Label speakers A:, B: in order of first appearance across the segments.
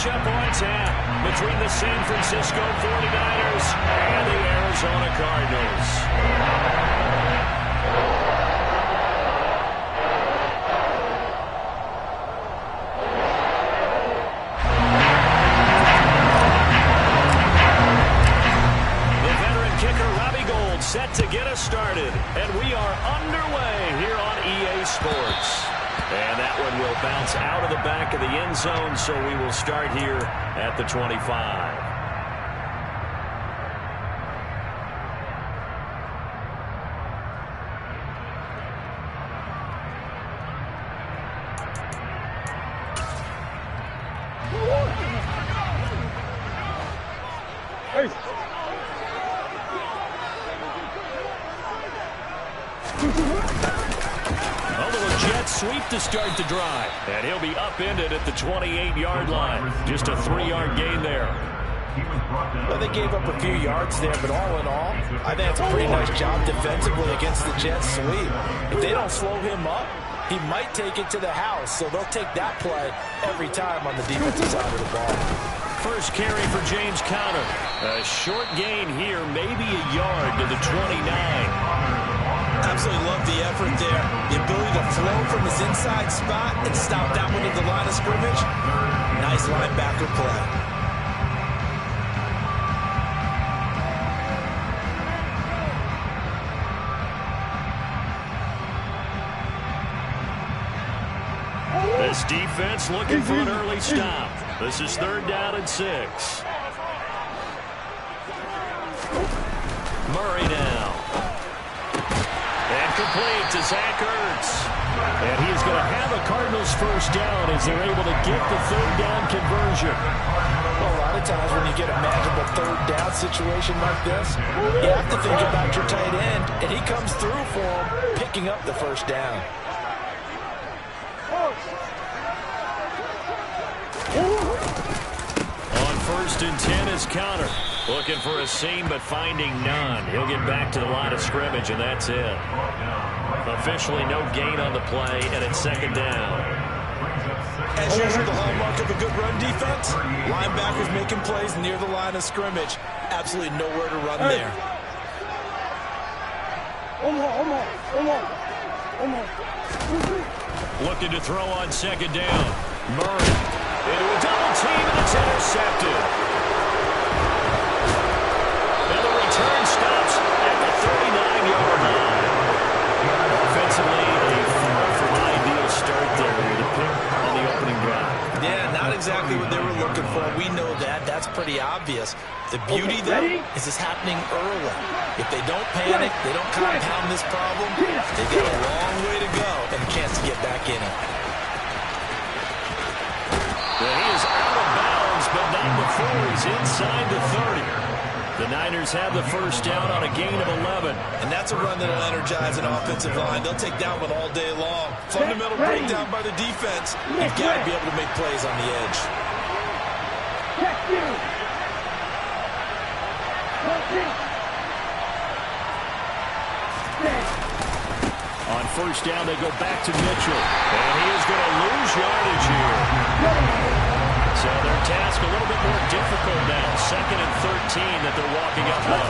A: matchup on tap between the San Francisco 49ers and the Arizona Cardinals. The veteran kicker Robbie Gould set to get us started, and we are underway here on EA Sports. And that one will bounce out of the back of the end zone, so we will start here at the 25. Sweep to start the drive, and he'll be upended at the 28-yard line. Just a 3-yard gain there.
B: Well, they gave up a few yards there, but all in all, I think it's a pretty nice job defensively against the Jets sweep. If they don't slow him up, he might take it to the house, so they'll take that play every time on the defensive side of the ball.
A: First carry for James Conner. A short gain here, maybe a yard to the 29.
B: Absolutely love the effort there. The ability to flow from his inside spot and stop that one at the line of scrimmage. Nice linebacker play.
A: This defense looking for an early stop. This is 3rd down and 6. Murray now. And complete to Zach Ertz. And he's going to have a Cardinals first down as they're able to get the 3rd down conversion.
B: Well, a lot of times when you get a manageable 3rd down situation like this, you have to think about your tight end, and he comes through for him, picking up the first down.
A: On 1st and 10 is Conner. Looking for a seam, but finding none. He'll get back to the line of scrimmage, and that's it. Officially no gain on the play, and it's 2nd down.
B: As usual, the hallmark of a good run defense, linebackers making plays near the line of scrimmage. Absolutely nowhere to run there.
A: Looking to throw on 2nd down. Murray into a double team, and it's intercepted. Return stops at the 39-yard line. Offensively, a far from ideal start there with a pick on the opening drive.
B: Yeah, not exactly what they were looking for. We know that. That's pretty obvious. The beauty, though, is this happening early. If they don't panic, they don't compound this problem, they've got a long way to go and a chance to get back in it.
A: Well, he is out of bounds, but not before he's inside the 30. The Niners have the first down on a gain of 11.
B: And that's a run that will energize an offensive line. They'll take that one all day long. Fundamental breakdown by the defense. You've got to be able to make plays on the edge.
A: On 1st down, they go back to Mitchell. And he is going to lose yardage here. So their task a little bit more difficult now. 2nd and 13 that they're walking up on.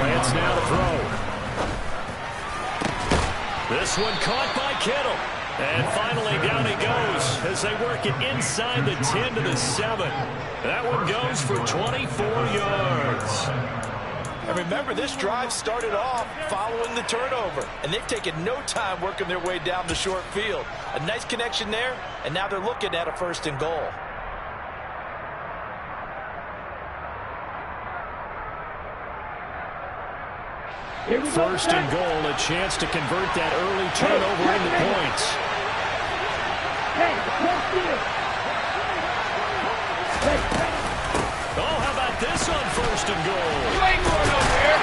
A: Lance now to throw. This one caught by Kittle. And finally down he goes as they work it inside the 10 to the 7. That one goes for 24 yards.
B: And remember, this drive started off following the turnover. And they've taken no time working their way down the short field. A nice connection there, and now they're looking at a 1st and goal.
A: First and goal, a chance to convert that early turnover into points. Oh, how about this on 1st and goal? You ain't going over here.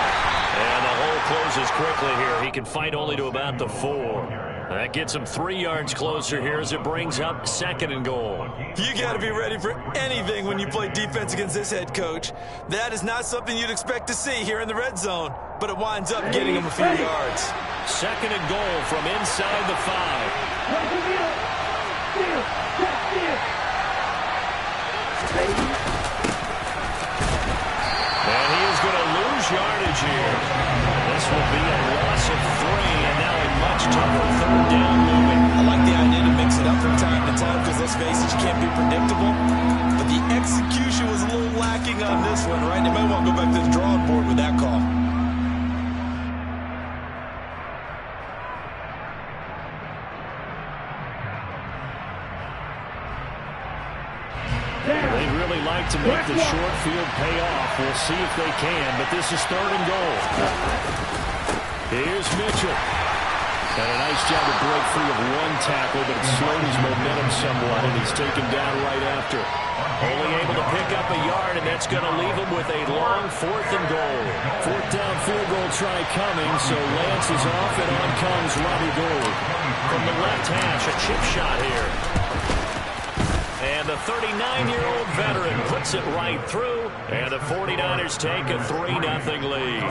A: And the hole closes quickly here. He can fight only to about the 4. That gets him 3 yards closer here as it brings up 2nd and goal.
B: You got to be ready for anything when you play defense against this head coach. That is not something you'd expect to see here in the red zone, but it winds up getting him a few yards.
A: 2nd and goal from inside the 5. will be a loss of 3, and now a much tougher third down looming.
B: I like the idea to mix it up from time to time because let's face it, you can't be predictable. But the execution was a little lacking on this one, right? They might want to go back to the drawing board with that call.
A: They'd really like to make the short field pay off. We'll see if they can, but this is 3rd and goal. Here's Mitchell. Got a nice job to break free of 1 tackle, but it slowed his momentum somewhat, and he's taken down right after. Only able to pick up a yard, and that's going to leave him with a long 4th and goal. 4th down field goal try coming, so Lance is off, and on comes Robbie Gould. From the left hash, a chip shot here. And the 39-year-old veteran puts it right through, and the 49ers take a 3-0 lead.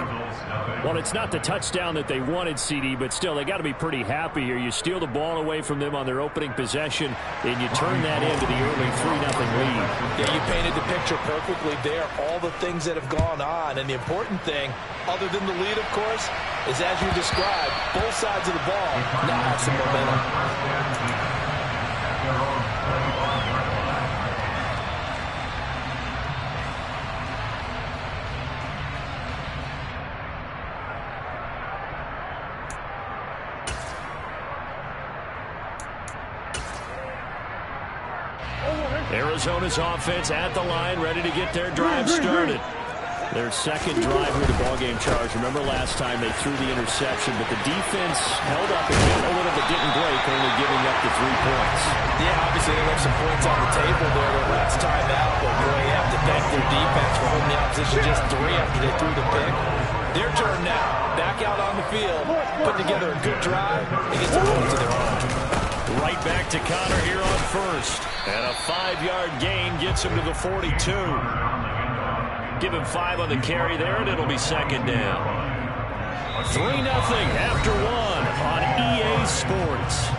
A: Well, it's not the touchdown that they wanted, CD, but still, they got to be pretty happy here. You steal the ball away from them on their opening possession, and you turn that into the early 3-0 lead.
B: Yeah, you painted the picture perfectly there, all the things that have gone on. And the important thing, other than the lead, of course, is as you described, both sides of the ball now have some momentum.
A: Arizona's offense at the line, ready to get their drive started. Their second drive with the ballgame charge. Remember last time they threw the interception, but the defense held up again. A little bit didn't break, only giving up the 3 points.
B: Yeah, obviously they left some points on the table there their last time out, but boy, you have to thank their defense for holding the opposition just 3 after they threw the pick. Their turn now, back out on the field, put together a good drive, and get some points of their own.
A: Right back to Connor here on first. And a 5-yard gain gets him to the 42. Give him 5 on the carry there, and it'll be 2nd down. 3-0 after 1 on EA Sports.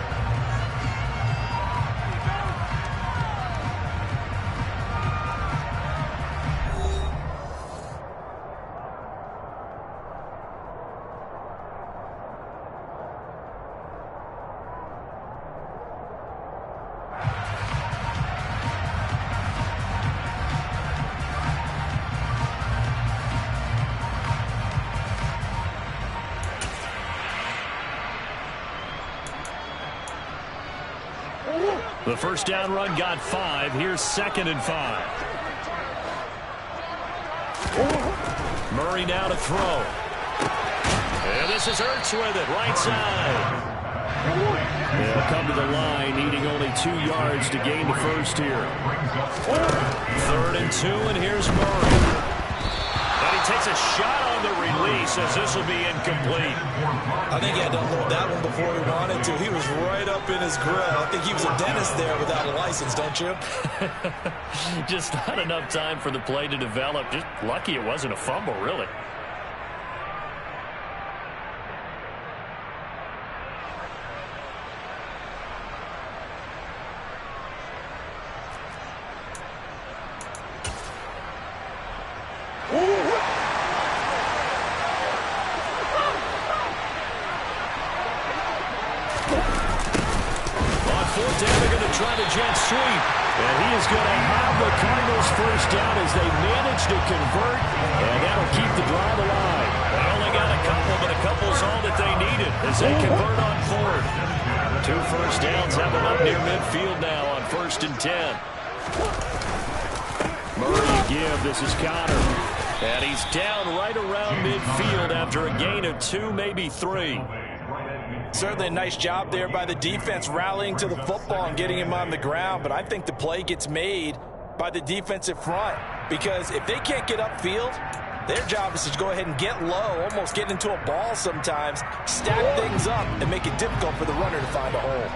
A: The first down run got 5. Here's 2nd and 5. Murray now to throw. And this is Ertz with it, right side. They'll come to the line, needing only 2 yards to gain the first here. 3rd and 2, and here's Murray. And he takes a shot on the release as this will be incomplete.
B: I think he had to unload that one before he wanted to. He was right up in his grill. I think he was a dentist there without a license, don't you?
A: Just not enough time for the play to develop. Just lucky it wasn't a fumble, really. Try the jet sweep, and he is going to have the Cardinals first down as they manage to convert, and that'll keep the drive alive. They only got a couple, but a couple's all that they needed as they convert on 4th. 2 first downs have them up near midfield now on 1st and 10. Murray give, this is Connor, and he's down right around midfield after a gain of 2, maybe 3.
B: Certainly a nice job there by the defense rallying to the football and getting him on the ground, but I think the play gets made by the defensive front because if they can't get upfield, their job is to go ahead and get low, almost get into a ball sometimes, stack things up, and make it difficult for the runner to find a hole.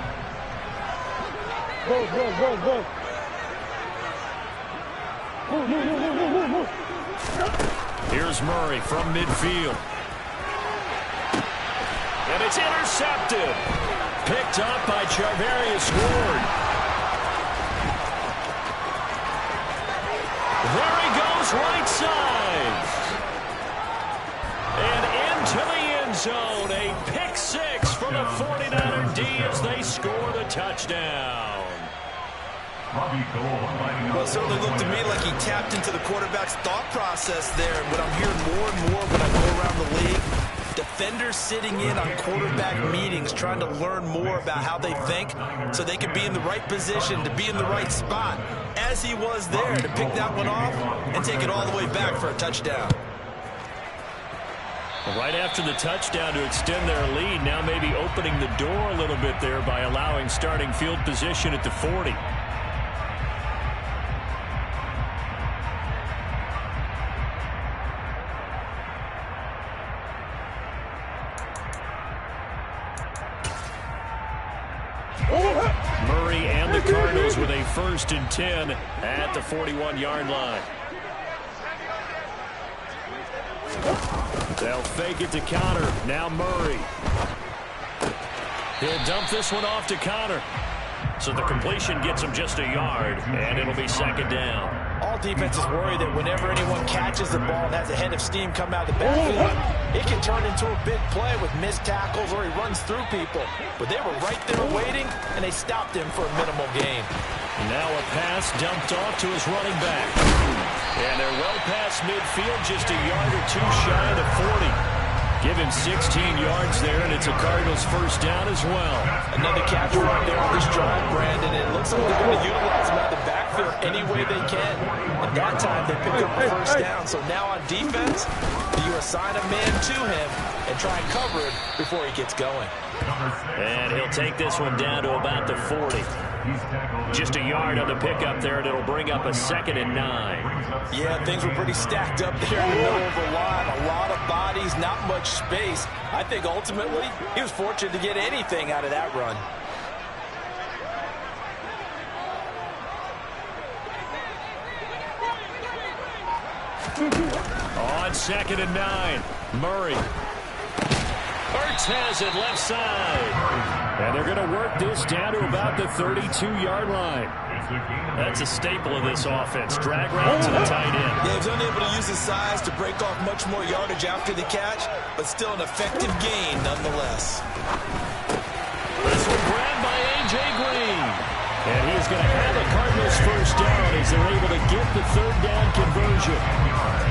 A: Here's Murray from midfield. And it's intercepted. Picked up by Charvarius Ward. There he goes, right side. And into the touchdown.
B: Well, it certainly looked to me like he tapped into the quarterback's thought process there. But I'm hearing more and more when I go around the league, defenders sitting in on quarterback meetings trying to learn more about how they think so they can be in the right position, to be in the right spot, as he was there to pick that one off and take it all the way back for a touchdown.
A: Right after the touchdown to extend their lead, now maybe opening the door a little bit there by allowing starting field position at the 40. Murray and the Cardinals with a 1st and 10 at the 41-yard line. They'll fake it to Connor. Now Murray. He'll dump this one off to Connor. So the completion gets him just a yard, and it'll be 2nd down.
B: All defenses worry that whenever anyone catches the ball and has a head of steam come out of the backfield, it can turn into a big play with missed tackles or he runs through people. But they were right there waiting, and they stopped him for a minimal gain.
A: Now a pass dumped off to his running back. And they're well past midfield, just a yard or two shy of the 40. Give him 16 yards there, and it's a Cardinals 1st down as well.
B: Another catch right there on this drive, Brandon. It looks like they're going to utilize him out of the backfield any way they can. At that time, they pick up the 1st down. So now on defense, you assign a man to him and try and cover him before he gets going.
A: And he'll take this one down to about the 40. Just a yard on the pickup there, and it'll bring up a 2nd and 9.
B: Yeah, things were pretty stacked up there in the middle of the line. A lot of bodies, not much space. I think ultimately he was fortunate to get anything out of that run.
A: On 2nd and 9, Murray. Hurts has it left side. And they're going to work this down to about the 32-yard line. That's a staple of this offense. Drag route to the tight end.
B: Yeah, he's unable to use his size to break off much more yardage after the catch, but still an effective gain nonetheless.
A: This one grabbed by A.J. Green. And he's going to have a Cardinals 1st down as they're able to get the 3rd down conversion.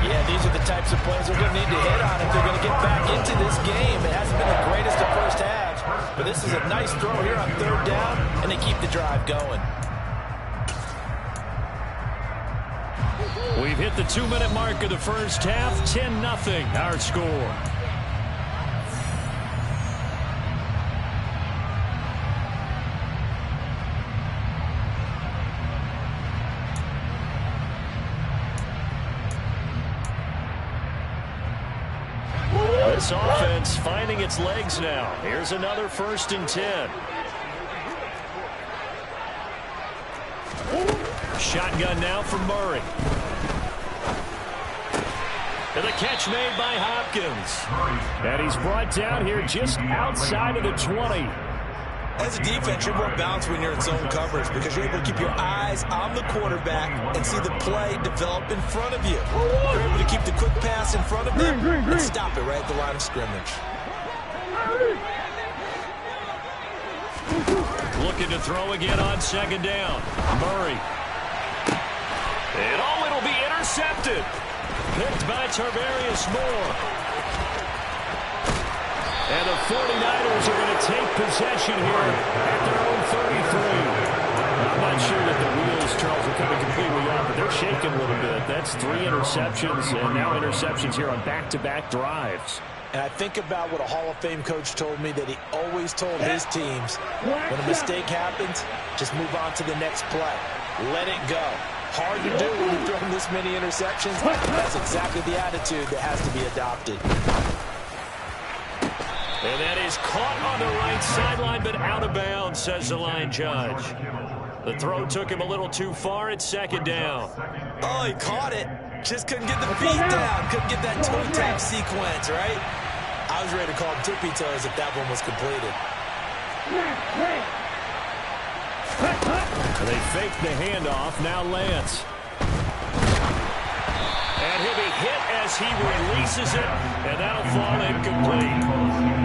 B: Yeah, these are the types of plays they're going to need to hit on if they're going to get back into this game. It hasn't been the greatest of first halves, but this is a nice throw here on 3rd down, and they keep the drive going.
A: We've hit the 2-minute mark of the 1st half. 10-0 our score. This offense finding its legs now. Here's another 1st and 10. Shotgun now for Murray. And the catch made by Hopkins. And he's brought down here just outside of the 20.
B: As a defense, you're more balanced when you're in zone coverage because you're able to keep your eyes on the quarterback and see the play develop in front of you. You're able to keep the quick pass in front of them and stop it right at the line of scrimmage.
A: Looking to throw again on 2nd down. Murray. And it'll be intercepted. Picked by Tarvarius Moore. And the 49ers are going to take possession here at their own 33. I'm not sure that the wheels, Charles, are coming completely off, but they're shaking a little bit. That's 3 interceptions, and now interceptions here on back-to-back drives.
B: And I think about what a Hall of Fame coach told me that he always told his teams, when a mistake happens, just move on to the next play. Let it go. Hard to do when you're throwing this many interceptions. That's exactly the attitude that has to be adopted.
A: And that is caught on the right sideline, but out of bounds, says the line judge. The throw took him a little too far. It's 2nd down.
B: Oh, he caught it. Just couldn't get the feet down. Couldn't get that toe tap sequence, right? I was ready to call him tippy toes if that one was completed.
A: They fake the handoff. Now Lance. And he'll be hit as he releases it, and that'll fall incomplete.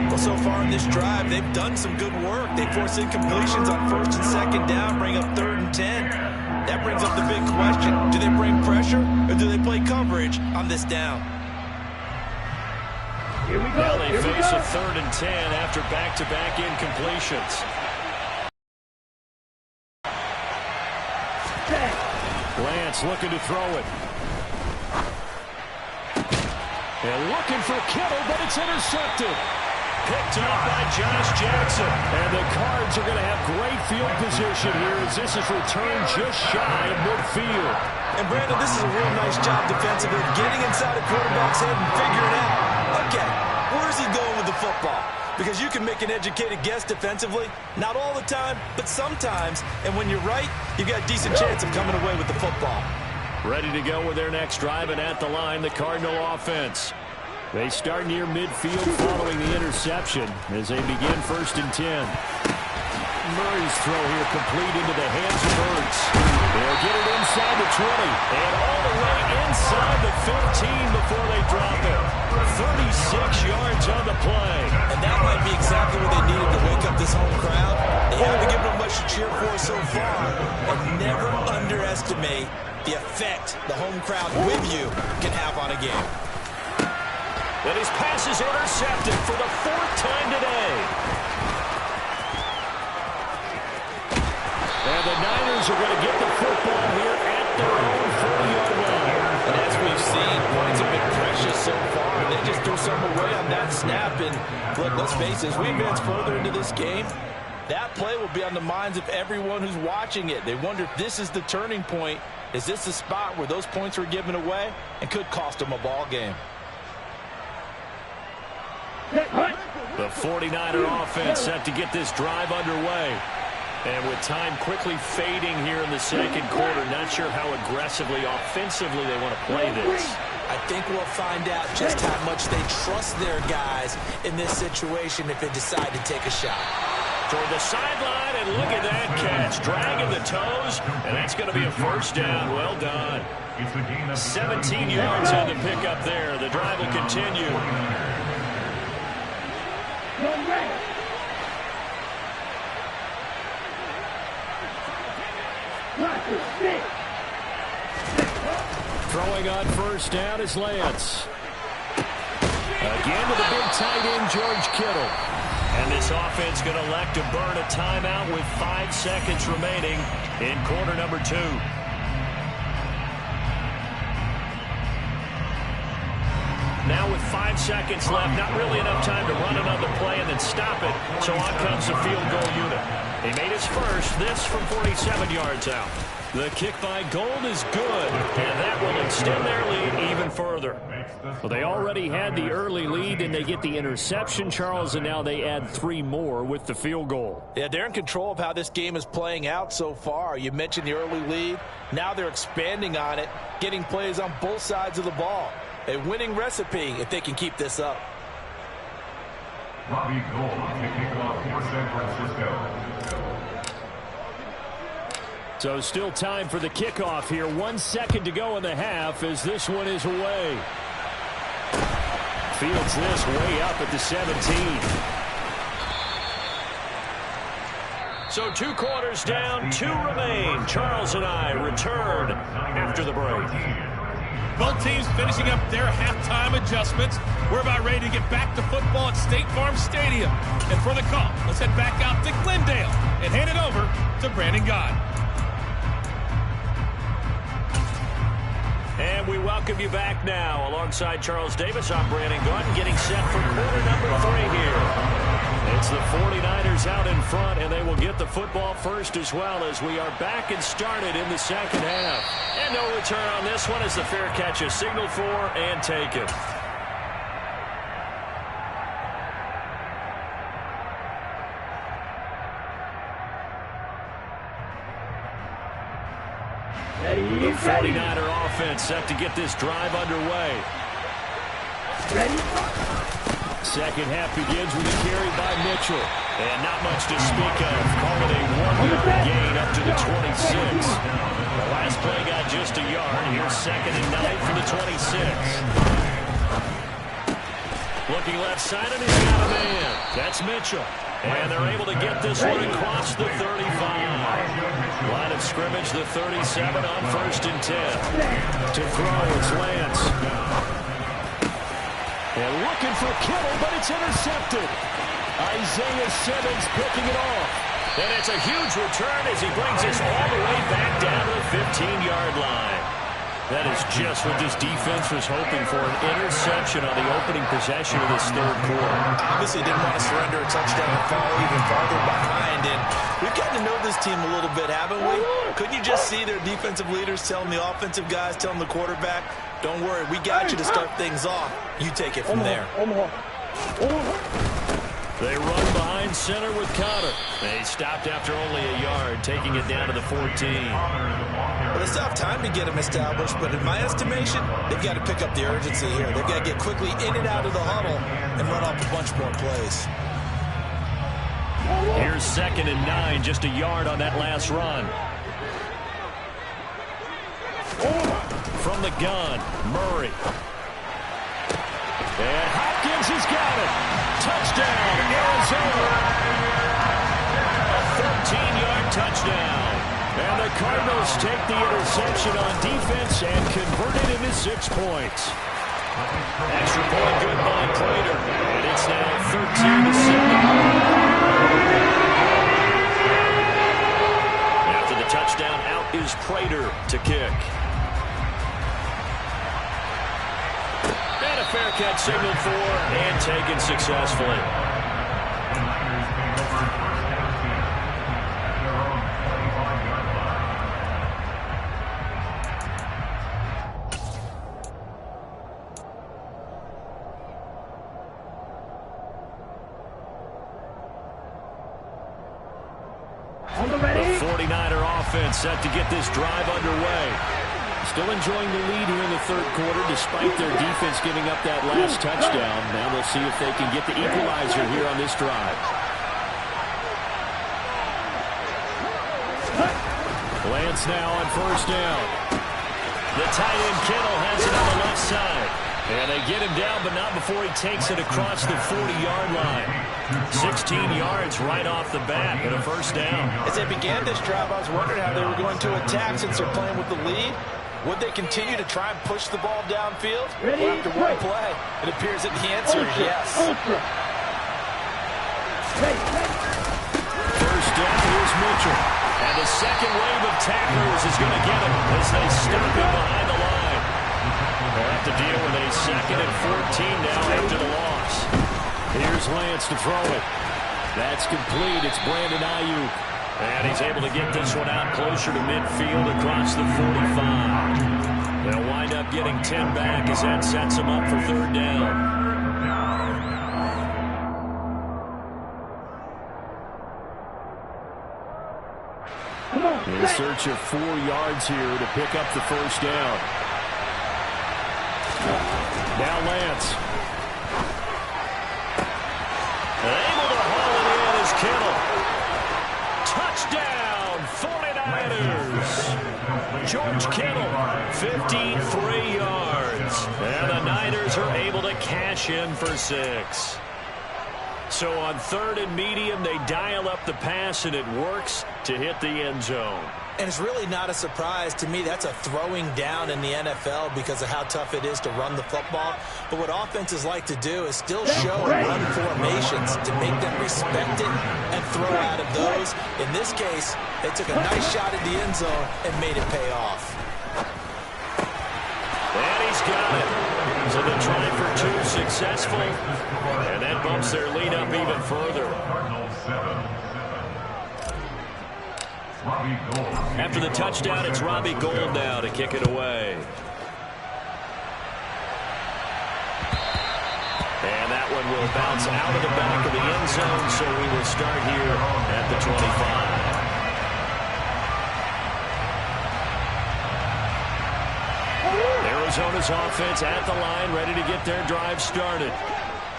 B: Well, so far in this drive, they've done some good work. They force incompletions on 1st and 2nd down, bring up 3rd and 10. That brings up the big question. Do they bring pressure, or do they play coverage on this down?
A: Here we go. Now they face a 3rd and 10 after back-to-back incompletions. Lance looking to throw it. And looking for Kittle, but it's intercepted. Picked up by Josh Jackson. And the Cards are going to have great field position here as this is returned just shy of midfield.
B: And Brandon, this is a real nice job defensively, getting inside a quarterback's head and figuring out, okay, where's he going with the football? Because you can make an educated guess defensively, not all the time, but sometimes. And when you're right, you've got a decent chance of coming away with the football.
A: Ready to go with their next drive, and at the line, the Cardinal offense. They start near midfield following the interception as they begin 1st and 10. Murray's throw here complete into the hands of Ertz. They'll get it inside the 20 and all the way inside the 15 before they drop it. 36 yards on the play.
B: And that might be exactly what they needed to wake up this home crowd. They haven't given them much to cheer for so far, but never underestimate the effect the home crowd with you can have on a game.
A: And his pass is intercepted for the 4th time today. And the Niners are going to get the football here at their own 40-yard line.
B: And as we've seen, points have been precious so far. They just threw some away on that snap. And look, let's face it, as we advance further into this game, that play will be on the minds of everyone who's watching it. They wonder if this is the turning point. Is this the spot where those points were given away and could cost them a ball game?
A: The 49er offense set to get this drive underway. And with time quickly fading here in the 2nd quarter, not sure how aggressively, offensively they want to play this.
B: I think we'll find out just how much they trust their guys in this situation if they decide to take a shot.
A: Toward the sideline, and look at that catch. Dragging the toes, and that's going to be a 1st down. Well done. 17 yards on the pickup there. The drive will continue. Throwing on 1st down is Lance. Again to the big tight end, George Kittle. And this offense going to elect to burn a timeout with 5 seconds remaining in quarter number 2. Now with 5 seconds left, not really enough time to run another play and then stop it. So on comes the field goal unit. He made his first, this from 47 yards out. The kick by Gold is good, and that will extend their lead even further. Well, they already had the early lead, and they get the interception, Charles, and now they add 3 more with the field goal.
B: Yeah, they're in control of how this game is playing out so far. You mentioned the early lead. Now they're expanding on it, getting plays on both sides of the ball. A winning recipe if they can keep this up.
C: Robbie Gould to kick off for San Francisco.
A: So still time for the kickoff here. 1 second to go in the half as this one is away. Fields this way up at the 17. So 2 quarters down, 2 remain. Charles and I return after the break.
D: Both teams finishing up their halftime adjustments. We're about ready to get back to football at State Farm Stadium. And for the call, let's head back out to Glendale and hand it over to Brandon Gott.
A: And we welcome you back now. Alongside Charles Davis, I'm Brandon Gott, getting set for quarter number 3 here. It's the 49ers out in front, and they will get the football first as well as we are back and started in the second half. And no return on this one as the fair catch is signaled for and taken. The 49er offense set to get this drive underway. Second half begins with a carry by Mitchell. And not much to speak of. Call it a 1-yard gain up to the 26. The last play got just a yard. Here's 2nd and 9 for the 26. Looking left side, and he's got a man. That's Mitchell. And they're able to get this one across the 35. Line of scrimmage, the 37 on 1st and 10. To throw, it's Lance. And looking for Kittle, but it's intercepted. Isaiah Simmons picking it off. And it's a huge return as he brings us all the way back down to the 15-yard line. That is just what this defense was hoping for, an interception on the opening possession of this third quarter.
B: Obviously didn't want to surrender a touchdown and fall even farther behind. And we've gotten to know this team a little bit, haven't we? Couldn't you just see their defensive leaders telling the offensive guys, telling the quarterback, don't worry, we got you to start things off. You take it from there.
A: They run behind center with Connor. They stopped after only a yard, taking it down to the 14.
B: Well, they still have time to get them established, but in my estimation, they've got to pick up the urgency here. They've got to get quickly in and out of the huddle and run off a bunch more plays.
A: Here's 2nd and 9, just a yard on that last run. From the gun, Murray. And Hopkins has got it. Touchdown, Arizona. A 13-yard touchdown. And the Cardinals take the interception on defense and convert it into 6 points. Extra point good by Prater. And it's now 13-7. After the touchdown, out is Prater to kick. And a fair catch signaled for and taken successfully. The 49er offense set to get this drive underway. Still enjoying the lead here in the third quarter despite their defense giving up that last touchdown. Now we'll see if they can get the equalizer here on this drive. Lance now on 1st down. The tight end Kittle has it on the left side. And they get him down, but not before he takes it across the 40-yard line. 16 yards right off the bat and a 1st down.
B: As they began this drive, I was wondering how they were going to attack since they're playing with the lead. Would they continue to try and push the ball downfield? Well, after one play, it appears that the answer is yes.
A: 1st down, here's Mitchell. And the second wave of tacklers is going to get him as they stop him behind the line. They'll have to deal with a 2nd and 14 now after the loss. Here's Lance to throw it. That's complete. It's Brandon Ayuk. And he's able to get this one out closer to midfield across the 45. They'll wind up getting 10 back as that sets them up for 3rd down. In search of 4 yards here to pick up the 1st down. Now Lance. Able to haul it in as Kittle. Touchdown, 49ers. George Kittle, 53 yards. And the Niners are able to cash in for 6. So on 3rd and medium, they dial up the pass, and it works to hit the end zone.
B: And it's really not a surprise to me. That's a throwing down in the NFL because of how tough it is to run the football. But what offenses like to do is still show run formations to make them respect it and throw out of those. In this case, they took a nice shot at the end zone and made it pay off.
A: And he's got it. So the try for 2 successful. And that bumps their lead up even further. After the touchdown, it's Robbie Gould now to kick it away. And that one will bounce out of the back of the end zone, so we will start here at the 25. Arizona's offense at the line, ready to get their drive started.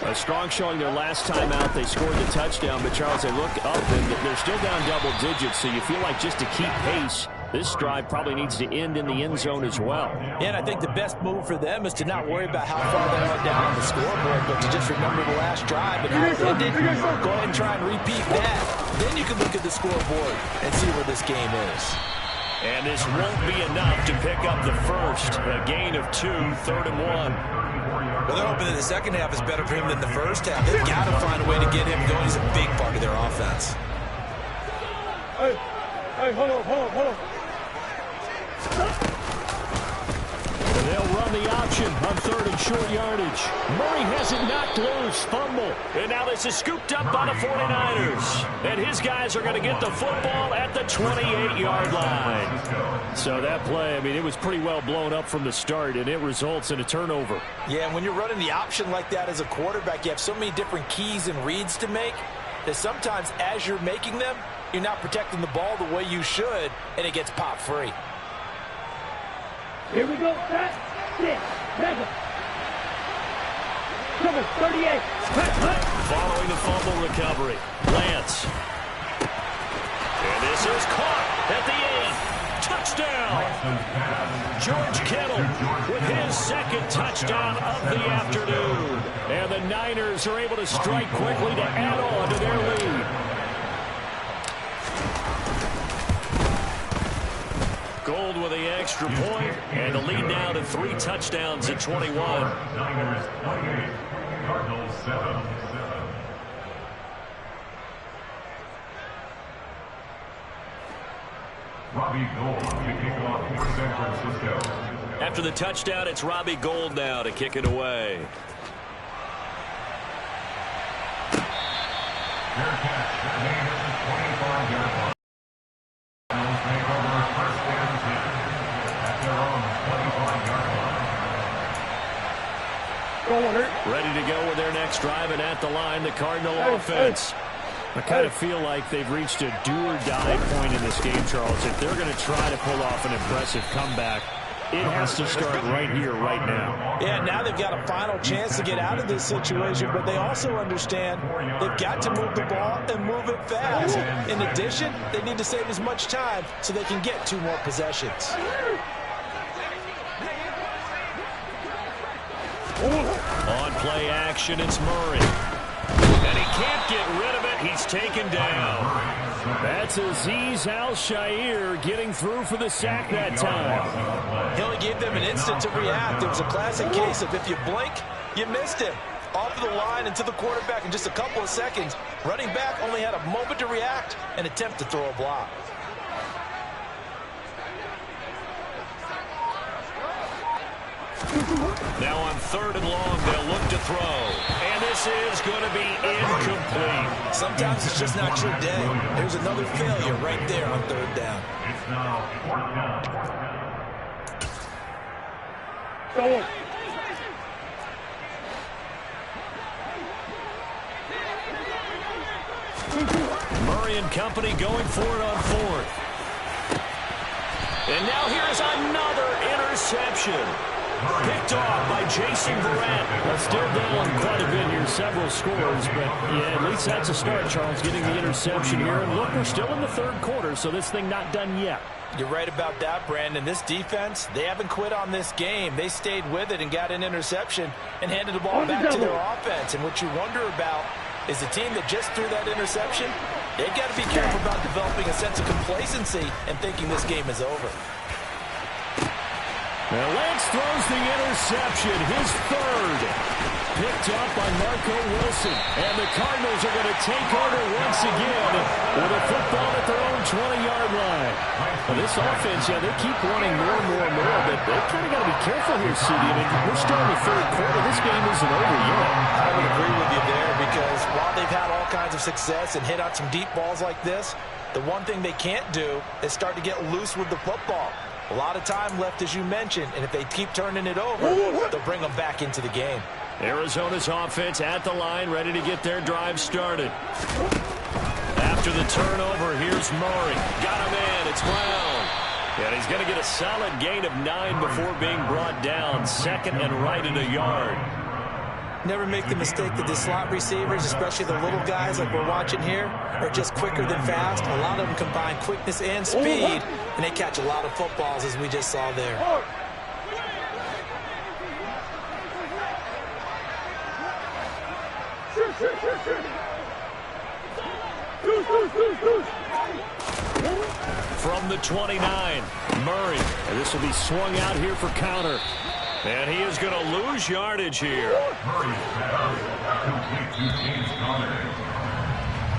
A: A strong showing their last time out. They scored the touchdown, but Charles, they look up and they're still down double digits, so you feel like just to keep pace, This drive probably needs to end in the end zone as well.
B: Yeah, and I think the best move for them is to not worry about how far they are down on the scoreboard, but to just remember the last drive and how it ended. Go ahead and try and repeat that. Then you can look at the scoreboard and see where this game is.
A: And this won't be enough to pick up the first. A gain of 2, 3rd and 1.
B: Well, they're hoping that the second half is better for him than the first half. They've got to find a way to get him going. He's a big part of their offense.
E: Hey, hold on.
A: They'll run the option on 3rd and short yardage. Murray has it knocked loose. Fumble. And now this is scooped up by the 49ers. And his guys are going to get the football at the 28-yard line. So that play, I mean, it was pretty well blown up from the start, and it results in a turnover.
B: Yeah, and when you're running the option like that as a quarterback, you have so many different keys and reads to make that sometimes as you're making them, you're not protecting the ball the way you should, and it gets popped free.
E: Here we go. Set. 6. Mega. Number 38.
A: Following the fumble recovery, Lance. And this is caught at the 8. Touchdown. George Kittle with his second touchdown of the afternoon. And the Niners are able to strike quickly to add on to their lead. Gold with the extra point, and the lead now to 3 touchdowns at 21.
C: Niners 28, Cardinals 7. Robbie Gould to kick off for San Francisco.
A: After the touchdown, it's Robbie Gould now to kick it away.
C: Fair catch. That made it to 25-yard line. Cardinals make over 1st and 10 at their own 25-yard line.
A: Ready to go with their next drive, and at the line, the Cardinal offense. I kind of feel like they've reached a do-or-die point in this game, Charles. If they're going to try to pull off an impressive comeback, it has to start right here, right now.
B: Yeah, now they've got a final chance to get out of this situation, but they also understand they've got to move the ball and move it fast. In addition, they need to save as much time so they can get 2 more possessions.
A: On play action, it's Murray. And he can't get rid of it. He's taken down. That's Azeez Al-Shaair getting through for the sack that time.
B: He only gave them an instant to react. It was a classic case of if you blink, you missed him. Off of the line and to the quarterback in just a couple of seconds. Running back only had a moment to react and attempt to throw a block.
A: Now on 3rd and long, they'll look to throw. And this is going to be incomplete.
B: Sometimes it's just not your day. There's another failure right there on 3rd down.
C: It's now 4th down.
E: Go.
A: Murray and company going for it on 4th. And now here's another interception. Picked off by Jason Verrett. Well, still down quite a bit here, several scores, but yeah, at least that's a start, Charles, getting the interception here. And look, we're still in the 3rd quarter, so this thing not done yet.
B: You're right about that, Brandon. This defense, they haven't quit on this game. They stayed with it and got an interception and handed the ball back to their offense. And what you wonder about is the team that just threw that interception, they've got to be careful about developing a sense of complacency and thinking this game is over.
A: Now Lance throws the interception, his 3rd. Picked up by Marco Wilson. And the Cardinals are going to take over once again with a football at their own 20-yard line. Well, this offense, yeah, they keep wanting more, but they kind of got to be careful here, CD. I mean, we're still in the 3rd quarter. This game isn't over yet.
B: I would agree with you there because while they've had all kinds of success and hit out some deep balls like this, the one thing they can't do is start to get loose with the football. A lot of time left, as you mentioned, and if they keep turning it over, they'll bring them back into the game.
A: Arizona's offense at the line, ready to get their drive started. After the turnover, here's Murray. Got him in. It's Brown. And he's going to get a solid gain of 9 before being brought down. 2nd and right at a yard.
B: Never make the mistake that the slot receivers, especially the little guys like we're watching here, are just quicker than fast. A lot of them combine quickness and speed, and they catch a lot of footballs, as we just saw there.
A: From the 29, Murray. And this will be swung out here for counter. And he is going to lose yardage here.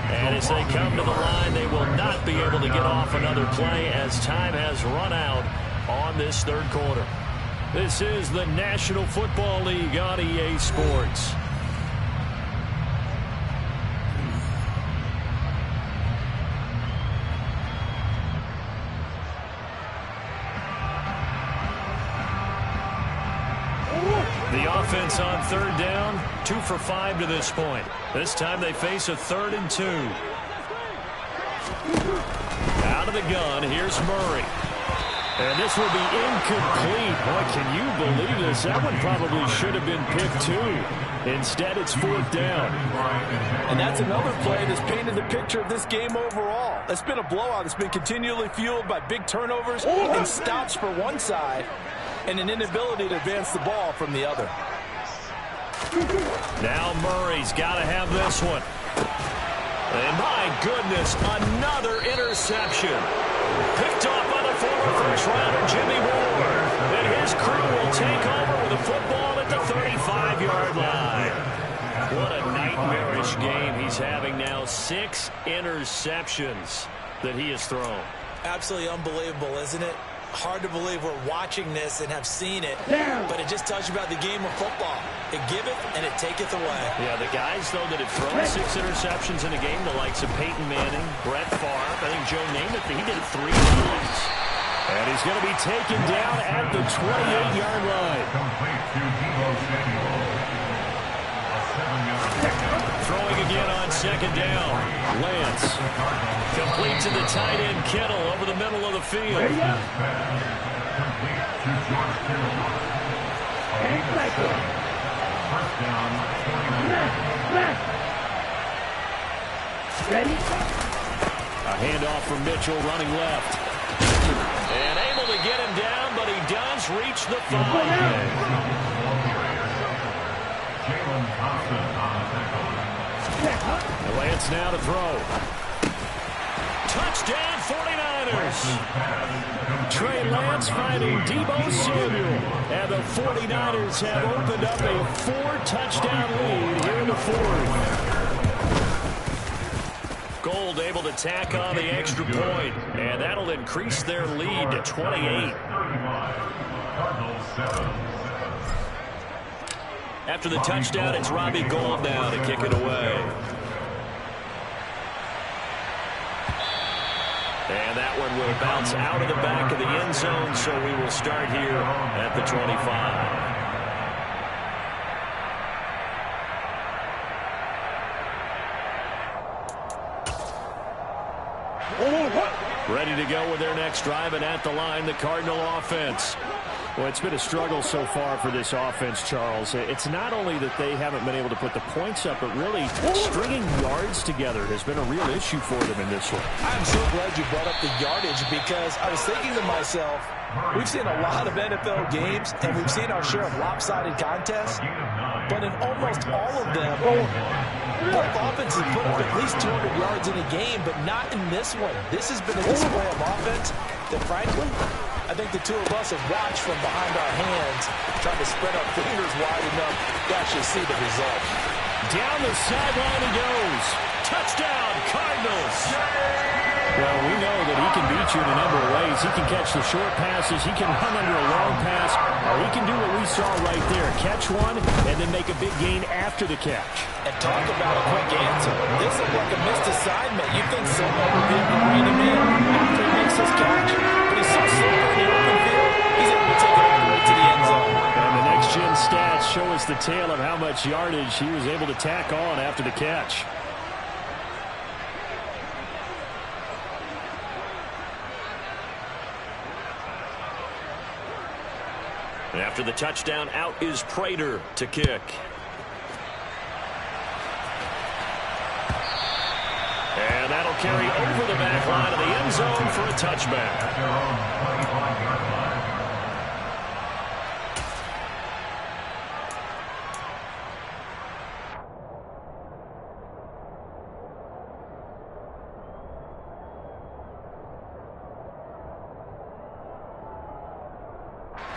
A: And as they come to the line, they will not be able to get off another play as time has run out on this third quarter. This is the National Football League on EA Sports. The offense on third down, 2 for 5 to this point. This time they face a 3rd and 2. Out of the gun, here's Murray. And this will be incomplete. Boy, can you believe this? That one probably should have been picked too. Instead, it's 4th down.
B: And that's another play that's painted the picture of this game overall. It's been a blowout. It's been continually fueled by big turnovers and stops for one side, and an inability to advance the ball from the other.
A: Now Murray's got to have this one. And my goodness, another interception. Picked off by the former first-rounder Jimmy Ward. And his crew will take over with the football at the 35-yard line. What a nightmarish game he's having now. 6 interceptions that he has thrown.
B: Absolutely unbelievable, isn't it? Hard to believe we're watching this and have seen it, but it just tells you about the game of football. It giveth and it taketh away.
A: Yeah, the guys, though, that have thrown 6 interceptions in a game, the likes of Peyton Manning, Brett Favre, I think Joe Namath, he did it 3 times. And he's going to be taken down at the 28-yard line. Throwing again on 2nd down. Lance. Complete to the tight end, Kittle, over the middle of the field. A handoff from Mitchell running left. And able to get him down, but he does reach the 5. Lance now to throw. Touchdown 49ers. Trey Lance finding Deebo Samuel. And the 49ers have opened up a 4-touchdown lead here in the 4th. Gold able to tack on the extra point. And that'll increase their lead to 28. After the touchdown, it's Robbie Gould now to kick it away. And that one will bounce out of the back of the end zone, so we will start here at the 25. Ready to go with their next drive, and at the line, the Cardinal offense. Well, it's been a struggle so far for this offense, Charles. It's not only that they haven't been able to put the points up, but really stringing yards together has been a real issue for them in this one.
B: I'm so glad you brought up the yardage, because I was thinking to myself, we've seen a lot of NFL games, and we've seen our share of lopsided contests, but in almost all of them, both offenses put up at least 200 yards in a game, but not in this one. This has been a display of offense that, frankly, I think the two of us have watched from behind our hands, trying to spread our fingers wide enough to actually see the result.
A: Down the sideline he goes. Touchdown, Cardinals. Well, we know that he can beat you in a number of ways. He can catch the short passes. He can run under a long pass. Or he can do what we saw right there. Catch one and then make a big gain after the catch.
B: And talk about a quick answer. This is like a missed assignment. You think someone would be able to read him in after he makes his catch? But he's so slow in the open field, he's able to take it all the way to the end zone.
A: And the next-gen stats show us the tale of how much yardage he was able to tack on after the catch. After the touchdown, out is Prater to kick. carry over the back line of the end zone for a touchback.
C: At their own 25-yard line.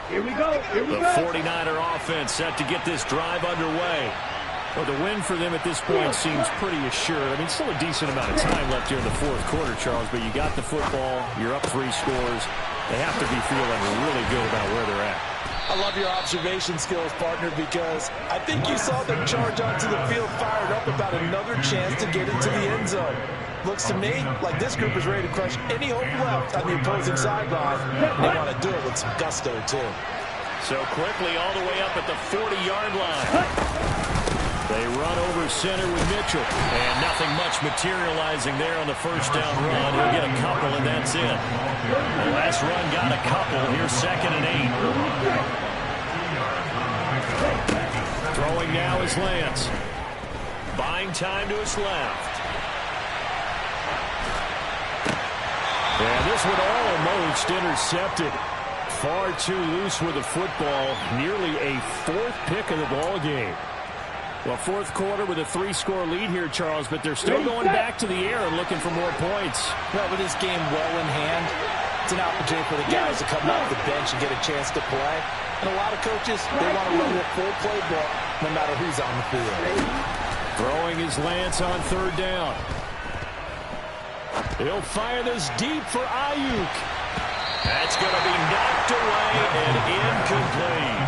E: Here we go. Here we
A: The
E: go.
A: 49er offense set to get this drive underway. Well, the win for them at this point seems pretty assured. I mean, still a decent amount of time left here in the fourth quarter, Charles, but you got the football, you're up 3 scores. They have to be feeling really good about where they're at.
B: I love your observation skills, partner, because I think you saw them charge onto the field fired up about another chance to get into the end zone. Looks to me like this group is ready to crush any hope left on the opposing sideline. They want to do it with some gusto, too.
A: So quickly all the way up at the 40-yard line. They run over center with Mitchell. And nothing much materializing there on the first down run. He'll get a couple, and that's it. The last run got a couple. Here's 2nd and 8. Throwing now is Lance. Buying time to his left. And this one almost intercepted. Far too loose with the football. Nearly a 4th pick of the ball game. Well, fourth quarter with a 3-score lead here, Charles, but they're still going back to the air and looking for more points.
B: Well, with this game well in hand, it's an opportunity for the guys to come off the bench and get a chance to play. And a lot of coaches, they want to run their full playbook no matter who's on the field.
A: Throwing is Lance on 3rd down. He'll fire this deep for Ayuk. That's going to be knocked away and incomplete.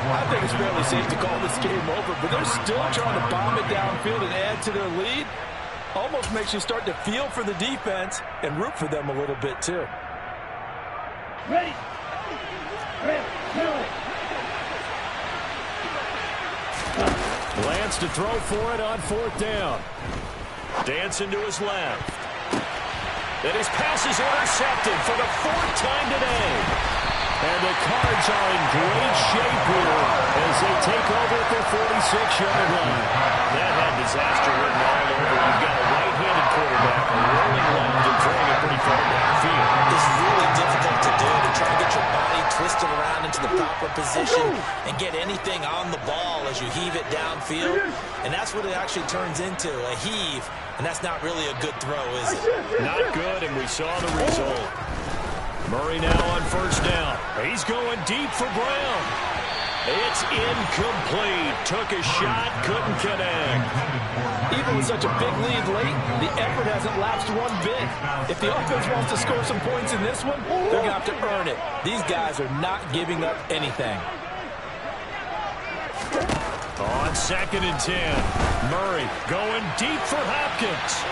B: I think it's fairly safe to call this game over, but they're still trying to bomb it downfield and add to their lead. Almost makes you start to feel for the defense and root for them a little bit, too.
E: Ready.
A: Lance to throw for it on 4th down. Dancing to his left. And his pass is intercepted for the 4th time today. And the Cards are in great shape here as they take over at their 46-yard line. That had disaster written all over. You've got a right-handed quarterback rolling left and throwing it pretty far downfield.
B: It's really difficult to do, to try to get your body twisted around into the proper position and get anything on the ball as you heave it downfield. And that's what it actually turns into, a heave. And that's not really a good throw, is it?
A: Not good, and we saw the result. Murray now on 1st down. He's going deep for Brown. It's incomplete. Took a shot, couldn't connect.
B: Even with such a big lead late, the effort hasn't lapsed one bit. If the offense wants to score some points in this one, they're going to have to earn it. These guys are not giving up anything.
A: On 2nd and 10, Murray going deep for Hopkins.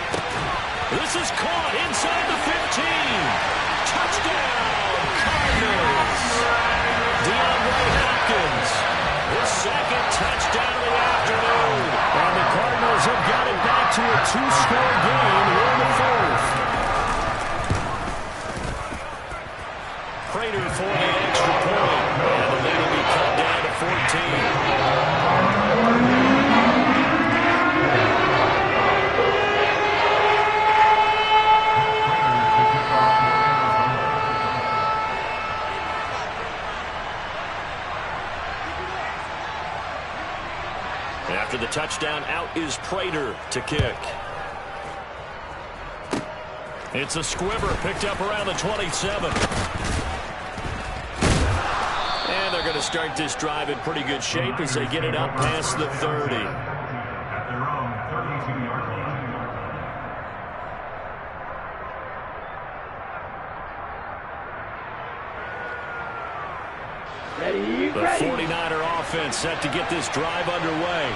A: This is caught inside the 15. Touchdown, Cardinals. DeAndre Hopkins, his 2nd touchdown of the afternoon. And the Cardinals have got it back to a 2-score game here in the 4th. Prater for the extra point. And the lead will be cut down to 14. After the touchdown, out is Prater to kick. It's a squibber picked up around the 27. And they're going to start this drive in pretty good shape as they get it up past the 30.
C: At their own 32-yard line.
E: Ready.
A: The 49er offense set to get this drive underway.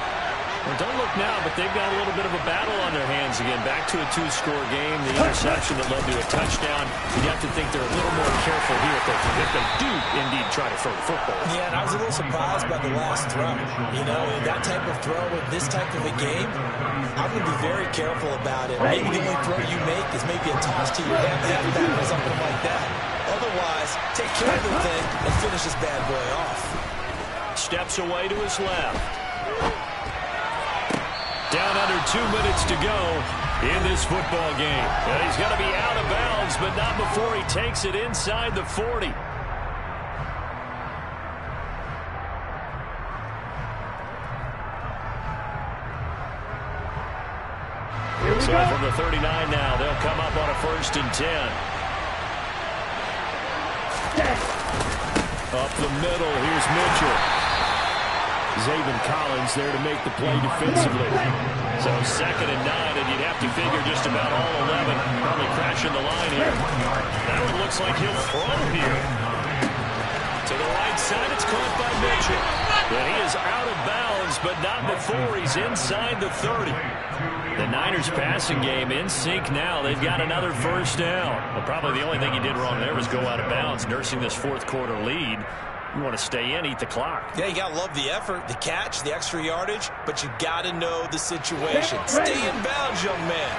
A: Well, don't look now, but they've got a little bit of a battle on their hands again. Back to a 2-score game. The interception that led to a touchdown. You'd have to think they're a little more careful here if they do indeed try to throw the football.
B: Yeah, and I was a little surprised by the last throw. You know, in that type of throw in this type of a game, I'm going to be very careful about it. Maybe the only throw you make is maybe a toss to your head or something like that. Otherwise, take care of the thing and finish this bad boy off.
A: Steps away to his left. Down under 2 minutes to go in this football game. And he's going to be out of bounds, but not before he takes it inside the 40. So from the 39 now, they'll come up on a 1st and 10. Up the middle, here's Mitchell. Zaven Collins there to make the play defensively. So 2nd and 9, and you'd have to figure just about all 11 probably crashing the line here. That one looks like he'll throw here. To the right side, it's caught by Mitchell. But he is out of bounds, but not before he's inside the 30. The Niners passing game in sync now. They've got another 1st down. Well, probably the only thing he did wrong there was go out of bounds, nursing this 4th quarter lead. You want to stay in, eat the clock.
B: Yeah, you got to love the effort, the catch, the extra yardage, but you got to know the situation. Stay in bounds, young man.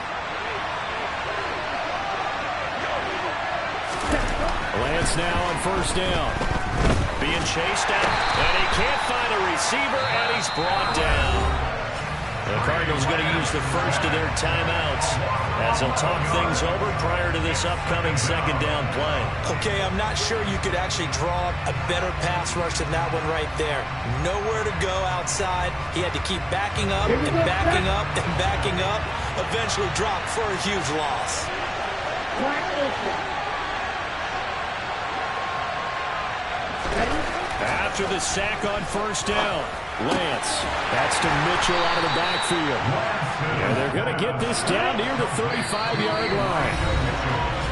A: Lance now on 1st down. Being chased out, and he can't find a receiver, and he's brought down. The Cardinals going to use the first of their timeouts as they'll talk things over prior to this upcoming 2nd down play.
B: Okay, I'm not sure you could actually draw a better pass rush than that one right there. Nowhere to go outside. He had to keep backing up and backing up and backing up. Eventually dropped for a huge loss.
A: After the sack on 1st down, Lance. That's to Mitchell out of the backfield. And they're going to get this down near the 35-yard line.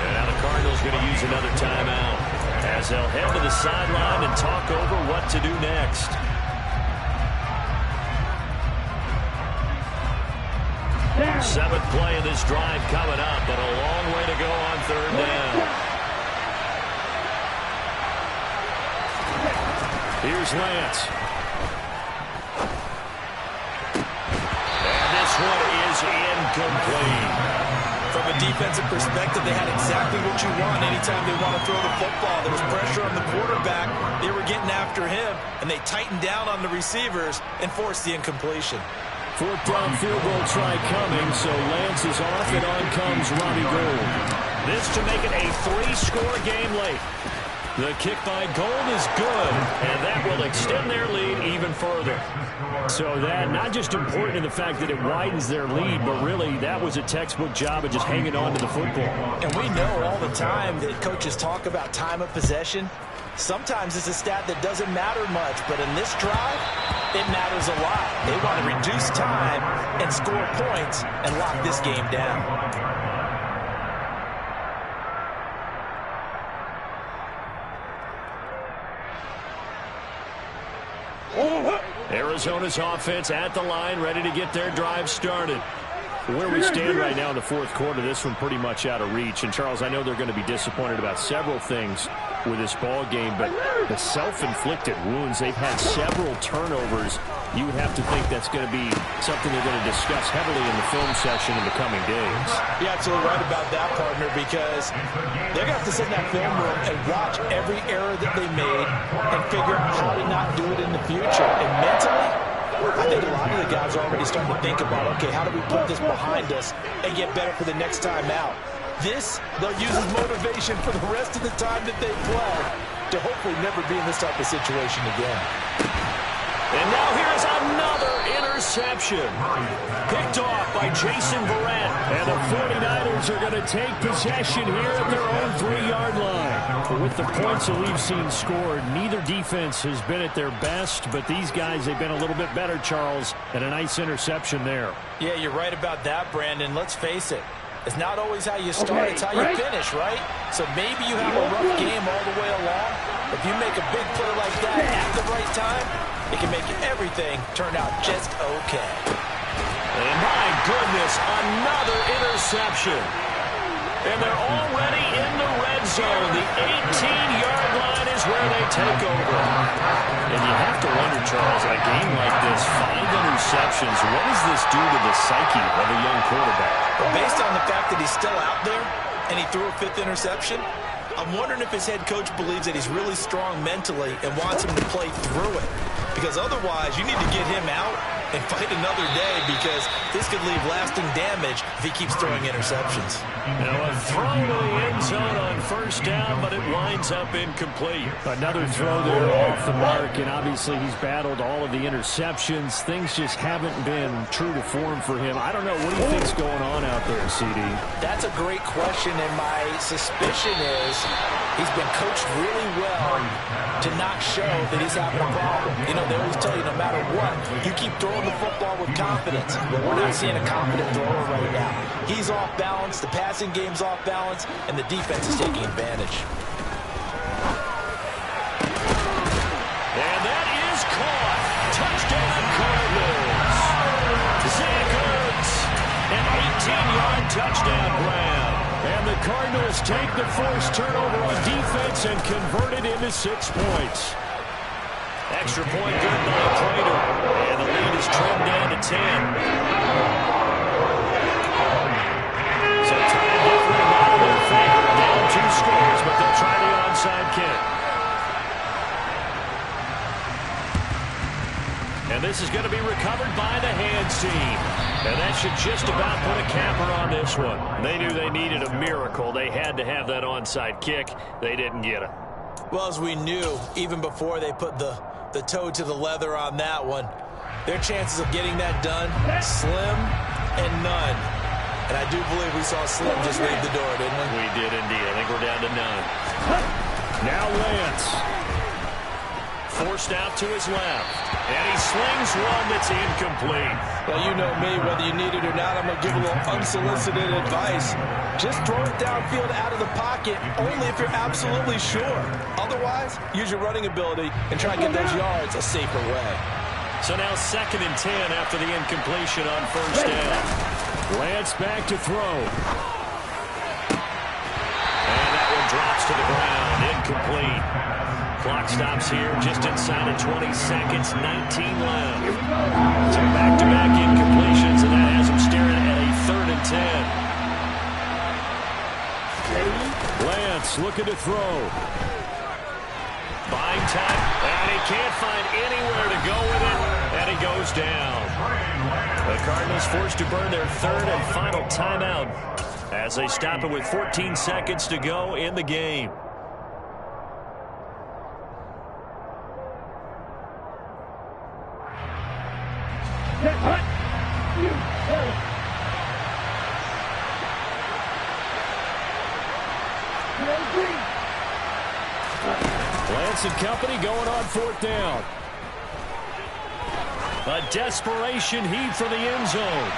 A: And now the Cardinals going to use another timeout as they'll head to the sideline and talk over what to do next. Seventh play of this drive coming up, but a long way to go on 3rd down. Here's Lance. And this one is incomplete.
B: From a defensive perspective, they had exactly what you want anytime they want to throw the football. There was pressure on the quarterback. They were getting after him, and they tightened down on the receivers and forced the incompletion.
A: 4th down field goal try coming, so Lance is off, and on comes Robbie Gould. This to make it a 3-score game late. The kick by Gould is good, and that will extend their lead even further. So that, not just important in the fact that it widens their lead, but really that was a textbook job of just hanging on to the football.
B: And we know all the time that coaches talk about time of possession. Sometimes it's a stat that doesn't matter much, but in this drive, it matters a lot. They want to reduce time and score points and lock this game down.
A: Arizona's offense at the line, ready to get their drive started. Where we stand right now in the 4th quarter, this one pretty much out of reach. And, Charles, I know they're going to be disappointed about several things with this ball game, but the self-inflicted wounds, they've had several turnovers. You would have to think that's going to be something they're going to discuss heavily in the film session in the coming days.
B: You're absolutely right about that, partner, because they're going to have to sit in that film room and watch every error that they made and figure out how to not do it in the future. And mentally, I think a lot of the guys are already starting to think about, okay, how do we put this behind us and get better for the next time out? This, they'll use as motivation for the rest of the time that they play to hopefully never be in this type of situation again.
A: And now here's another interception. Picked off by Jason Verrett. And the 49ers are going to take possession here at their own 3-yard line. With the points that we've seen scored, neither defense has been at their best, but these guys, they've been a little bit better, Charles, and a nice interception there.
B: Yeah, you're right about that, Brandon. Let's face it. It's not always how you start, it's how you finish, right? So maybe you have a rough game all the way along. If you make a big play like that at the right time, it can make everything turn out just okay.
A: And my goodness, another interception. And they're already in the red zone. The 18-yard line is where they take over. And you have to wonder, Charles, in a game like this, 5 interceptions, what does this do to the psyche of a young quarterback?
B: Well, based on the fact that he's still out there and he threw a 5th interception, I'm wondering if his head coach believes that he's really strong mentally and wants him to play through it. Because otherwise, you need to get him out and fight another day, because this could leave lasting damage if he keeps throwing interceptions.
A: Now a throw to the end zone on first down, but it winds up incomplete.
F: Another throw there off the mark, and obviously he's battled all of the interceptions. Things just haven't been true to form for him. I don't know. What do you think's going on out there, CD?
B: That's a great question, and my suspicion is he's been coached really well to not show that he's having a problem. You know, they always tell you no matter what, you keep throwing the football with confidence. But we're not seeing a confident thrower right now. He's off balance, the passing game's off balance, and the defense is taking advantage.
A: And that is caught. Touchdown Cardinals. Zach Ertz, an 18-yard touchdown grab. And the Cardinals take the forced turnover on defense and convert it into 6 points. Extra point good by Prater. And the lead is trimmed down to 10. So time difference not in their favor. Down 2 scores, but they'll try the onside kick. And this is going to be recovered by the hands team. And that should just about put a capper on this one. They knew they needed a miracle. They had to have that onside kick. They didn't get it.
B: Well, as we knew, even before they put the toe to the leather on that one, their chances of getting that done, slim and none. And I do believe we saw Slim just leave the door, didn't we?
A: We did indeed. I think we're down to none.
F: Now Lance.
A: Forced out to his left. And he slings one that's incomplete.
B: Well, you know me, whether you need it or not, I'm going to give a little unsolicited advice. Just throw it downfield out of the pocket, only if you're absolutely sure. Otherwise, use your running ability and try and get those yards a safer way.
A: So now 2nd and 10 after the incompletion on first down.
F: Lance back to throw.
A: And that one drops to the ground. Incomplete. Clock stops here just inside of 20 seconds. 19 left. So back-to-back incompletions, and that has them staring at a 3rd and 10.
F: Lance looking to throw.
A: Buying time, and he can't find anywhere to go with it, and he goes down. The Cardinals forced to burn their 3rd and final timeout as they stop it with 14 seconds to go in the game.
F: Lance and company going on 4th down.
A: A desperation heave for the end zone.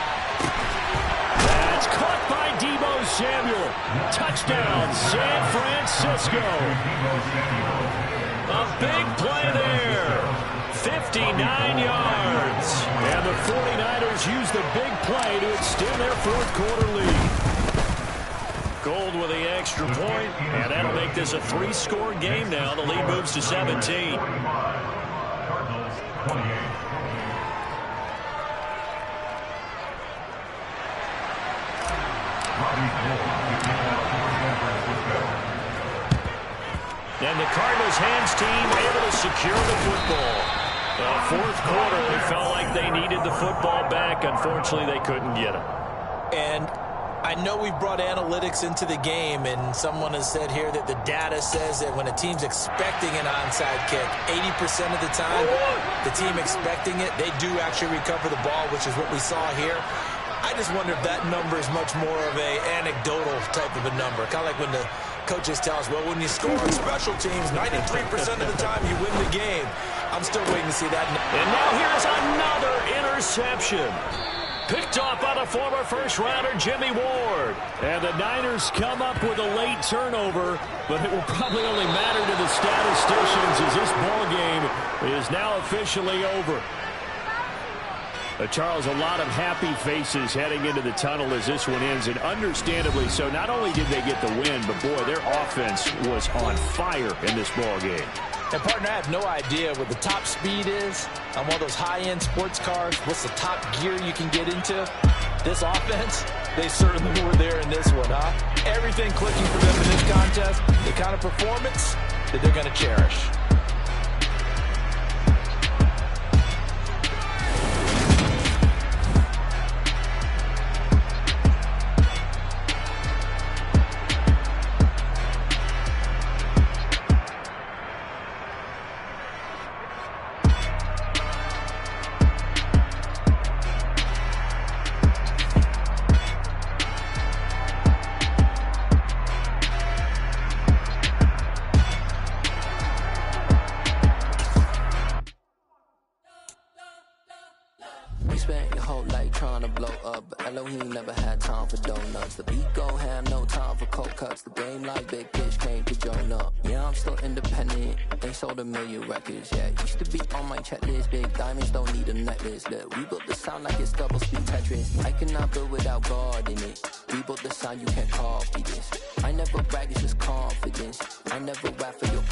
A: That's caught by Deebo Samuel. Touchdown, San Francisco. A big play there. 59 yards.
F: And the 49ers use the big play to extend their 4th quarter lead.
A: Gold with the extra point, and that'll make this a 3-score game now. The lead moves to 17.
C: Cardinals 28.
A: And the Cardinals hands team able to secure the football. 4th quarter, they felt like they needed the football back. Unfortunately, they couldn't get it.
B: And I know we've brought analytics into the game, and someone has said here that the data says that when a team's expecting an onside kick, 80% of the time, the team expecting it, they do actually recover the ball, which is what we saw here. I just wonder if that number is much more of a anecdotal type of a number. Kind of like when the coaches tell us, well, when you score on special teams, 93% of the time you win the game. I'm still waiting to see that.
A: And now here's another interception. Picked off by the former first-rounder Jimmy Ward.
F: And the Niners come up with a late turnover, but it will probably only matter to the statisticians as this ball game is now officially over. Charles, a lot of happy faces heading into the tunnel as this one ends, and understandably so. Not only did they get the win, but boy, their offense was on fire in this ball game.
B: And, partner, I have no idea what the top speed is on one of those high-end sports cars. What's the top gear you can get into? This offense, they certainly were there in this one, huh? Everything clicking for them in this contest, the kind of performance that they're going to cherish.
G: up, but Elohim never had time for donuts. The beat go ham, no time for cold cuts. The game like Big Fish came to Jonah. Yeah, I'm still independent. They sold 1 million records. Yeah, used to be on my checklist. Big diamonds don't need a necklace. Look, we built the sound like it's double speed Tetris. I cannot build without God in it. We built the sound, you can't copy this. I never brag, it's just confidence. I never rap for your